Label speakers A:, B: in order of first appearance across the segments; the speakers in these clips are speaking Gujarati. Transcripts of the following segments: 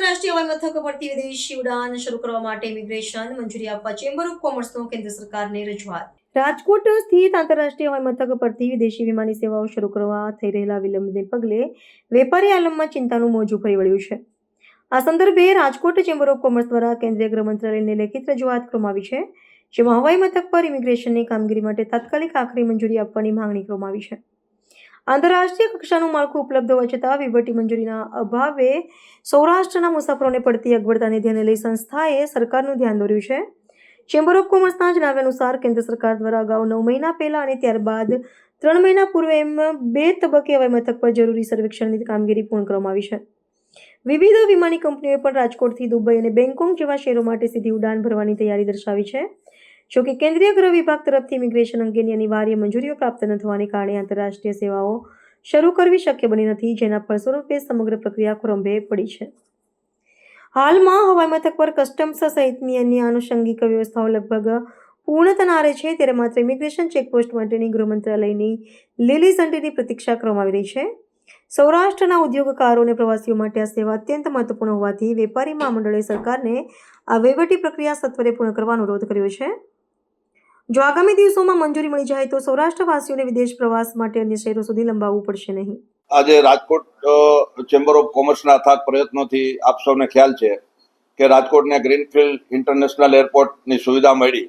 A: આંતરરાષ્ટ્રીય હવાઈ મથક પરથી વિદેશી ઉડાન શરૂ કરવા માટે ઇમિગ્રેશન મંજૂરી આપવા ચેમ્બર ઓફ કોમર્સનો કેન્દ્ર સરકારને રજૂઆત. રાજકોટ સ્થિત આંતરરાષ્ટ્રીય હવાઈ મથક પરથી વિદેશી વિમાની સેવાઓ શરૂ કરવા થઈ રહેલા વિલંબને પગલે વેપારી આલમમાં ચિંતાનું મોજું ફરી વળ્યું છે. આ સંદર્ભે રાજકોટ ચેમ્બર ઓફ કોમર્સ દ્વારા કેન્દ્રીય ગૃહ મંત્રાલયને લેખિત રજૂઆત કરવામાં આવી છે, જેમાં હવાઈ મથક પર ઇમિગ્રેશનની કામગીરી માટે તાત્કાલિક આખરી મંજૂરી આપવાની માંગણી કરવામાં આવી છે. આંતરરાષ્ટ્રીય કક્ષાનું માળખું ઉપલબ્ધ હોવા છતાં વહીવટી મંજૂરીના અભાવે સૌરાષ્ટ્રના મુસાફરોને પડતી અગવડતાને ધ્યાને લઈ સંસ્થાએ સરકારનું ધ્યાન દોર્યું છે. ચેમ્બર ઓફ કોમર્સના જણાવ્યા અનુસાર કેન્દ્ર સરકાર દ્વારા અગાઉ 9 મહિના પહેલા અને ત્યારબાદ 3 મહિના પૂર્વે એમ 2 તબક્કે હવાઈ મથક પર જરૂરી સર્વેક્ષણની કામગીરી પૂર્ણ કરવામાં આવી છે. વિવિધ વિમાની કંપનીઓએ પણ રાજકોટથી દુબઈ અને બેંકોક જેવા શહેરો માટે સીધી ઉડાન ભરવાની તૈયારી દર્શાવી છે. જોકે કેન્દ્રીય ગૃહ વિભાગ તરફથી ઇમિગ્રેશન અંગેની અનિવાર્ય મંજૂરીઓ પ્રાપ્ત ન થવાને કારણે આંતરરાષ્ટ્રીય સેવાઓ શરૂ કરવી શક્ય બની નથી, જેના ફળસ્વરૂપે સમગ્ર પ્રક્રિયા ખોરંભે પડી છે. હાલમાં હવાઈ મથક પર કસ્ટમ્સ સહિતની અન્ય આનુષંગિક વ્યવસ્થાઓ લગભગ પૂર્ણ થનારે છે, ત્યારે માત્ર ઇમિગ્રેશન ચેકપોસ્ટ માટેની ગૃહ મંત્રાલયની લીલી ઝંડીની પ્રતીક્ષા કરવામાં આવી રહી છે. સૌરાષ્ટ્રના ઉદ્યોગકારો અને પ્રવાસીઓ માટે આ સેવા અત્યંત મહત્વપૂર્ણ હોવાથી વેપારી મહામંડળોએ સરકારને આ વહીવટી પ્રક્રિયા સત્વરે પૂર્ણ કરવાનો અનુરોધ કર્યો છે. જો આગામી દિવસોમાં મંજૂરી મળી જાય તો સૌરાષ્ટ્રવાસીઓને વિદેશ પ્રવાસ માટે અન્ય શહેરો સુધી લંબાવવું પડશે નહીં.
B: આજે રાજકોટ ચેમ્બર ઓફ કોમર્સના અથાગ પ્રયત્નોથી આપ સૌને ખ્યાલ છે કે રાજકોટને ગ્રીનફિલ્ડ ઇન્ટરનેશનલ એરપોર્ટની સુવિધા મળી,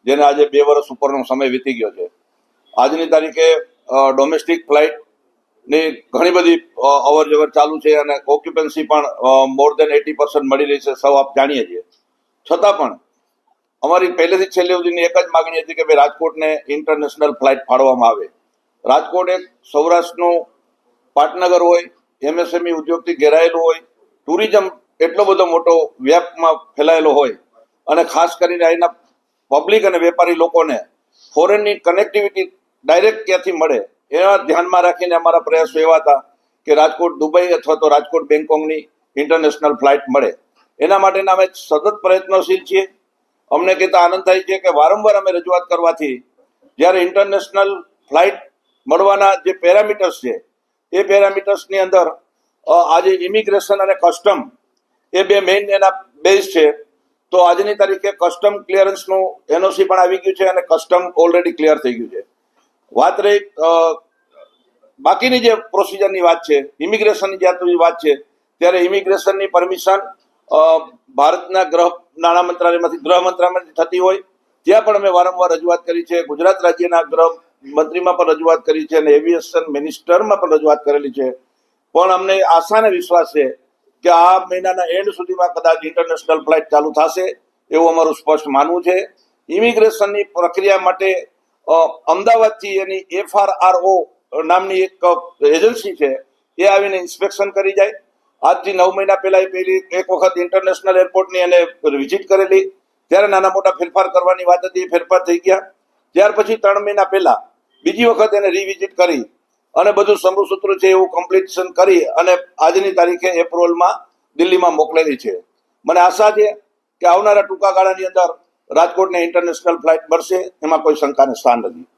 B: જેને આજે 2 વર્ષ ઉપરનો સમય વીતી ગયો છે. આજની તારીખે ડોમેસ્ટિક ફ્લાઇટની ઘણી બધી અવર જવર ચાલુ છે અને ઓક્યુપન્સી પણ મોર દેન 80% મળી રહી છે, સૌ આપ જાણીએ છીએ. છતાં પણ અમારી પહેલેથી છેલ્લે સુધીની એક જ માગણી હતી કે ભાઈ રાજકોટને ઇન્ટરનેશનલ ફ્લાઇટ ફાળવવામાં આવે. રાજકોટ એક સૌરાષ્ટ્રનું પાટનગર હોય, એમએસએમઈ ઉદ્યોગથી ઘેરાયેલું હોય, ટુરિઝમ એટલો બધો મોટો વ્યાપમાં ફેલાયેલો હોય અને ખાસ કરીને અહીંના પબ્લિક અને વેપારી લોકોને ફોરેનની કનેક્ટિવિટી ડાયરેક્ટ ક્યાંથી મળે એના ધ્યાનમાં રાખીને અમારા પ્રયાસો એવા હતા કે રાજકોટ દુબઈ અથવા તો રાજકોટ બેંકોકની ઇન્ટરનેશનલ ફ્લાઇટ મળે. એના માટેના અમે સતત પ્રયત્નશીલ છીએ. અમને કહેતા આનંદ થાય છે કે વારંવાર અમે રજૂઆત કરવાથી જ્યારે ઇન્ટરનેશનલ ફ્લાઇટ મળવાના જે પેરામીટર્સ છે એ પેરામીટર્સની અંદર આજે ઇમિગ્રેશન અને કસ્ટમ એ 2 મેઇન એના બેઝ છે. તો આજની તારીખે કસ્ટમ ક્લિયરન્સનું એનઓસી પણ આવી ગયું છે અને કસ્ટમ ઓલરેડી ક્લિયર થઈ ગયું છે. વાત રહી બાકીની જે પ્રોસિજરની વાત છે, ઇમિગ્રેશનની જ્યાં સુધી વાત છે, ત્યારે ઇમિગ્રેશનની પરમિશન ભારતના નાણાં મંત્રાલયમાંથી ગૃહ મંત્રાલયમાંથી થતી હોય ત્યાં પણ અમે વારંવાર રજૂઆત કરી છે. ગુજરાત રાજ્યના ગૃહ મંત્રીમાં પણ રજૂઆત કરી છે અને એવિએશન મિનિસ્ટરમાં પણ રજૂઆત કરેલી છે. પણ અમને આશા અને વિશ્વાસ છે કે આ મહિનાના એન્ડ સુધીમાં કદાચ ઇન્ટરનેશનલ ફ્લાઇટ ચાલુ થશે એવું અમારું સ્પષ્ટ માનવું છે. ઇમિગ્રેશનની પ્રક્રિયા માટે અમદાવાદથી એની FRRO નામની એક એજન્સી છે એ આવીને ઇન્સ્પેક્શન કરી જાય. આજથી 9 મહિના પહેલા એક વખત ઇન્ટરનેશનલ એરપોર્ટની એને વિઝિટ કરેલી, ત્યારે નાના મોટા ફેરફાર કરવાની વાત હતી, એ ફેરફાર થઈ ગયા. ત્યાર પછી 3 મહિના પહેલા બીજી વખત એને રીવિઝિટ કરી અને બધું સમૂહસૂત્ર છે એવું કમ્પ્લીશન કરી અને આજની તારીખે એપ્રિલમાં દિલ્હીમાં મોકલેલી છે. મને આશા છે કે આવનારા ટૂંકા ગાળાની અંદર રાજકોટને ઇન્ટરનેશનલ ફ્લાઇટ મળશે, એમાં કોઈ શંકાને સ્થાન નથી.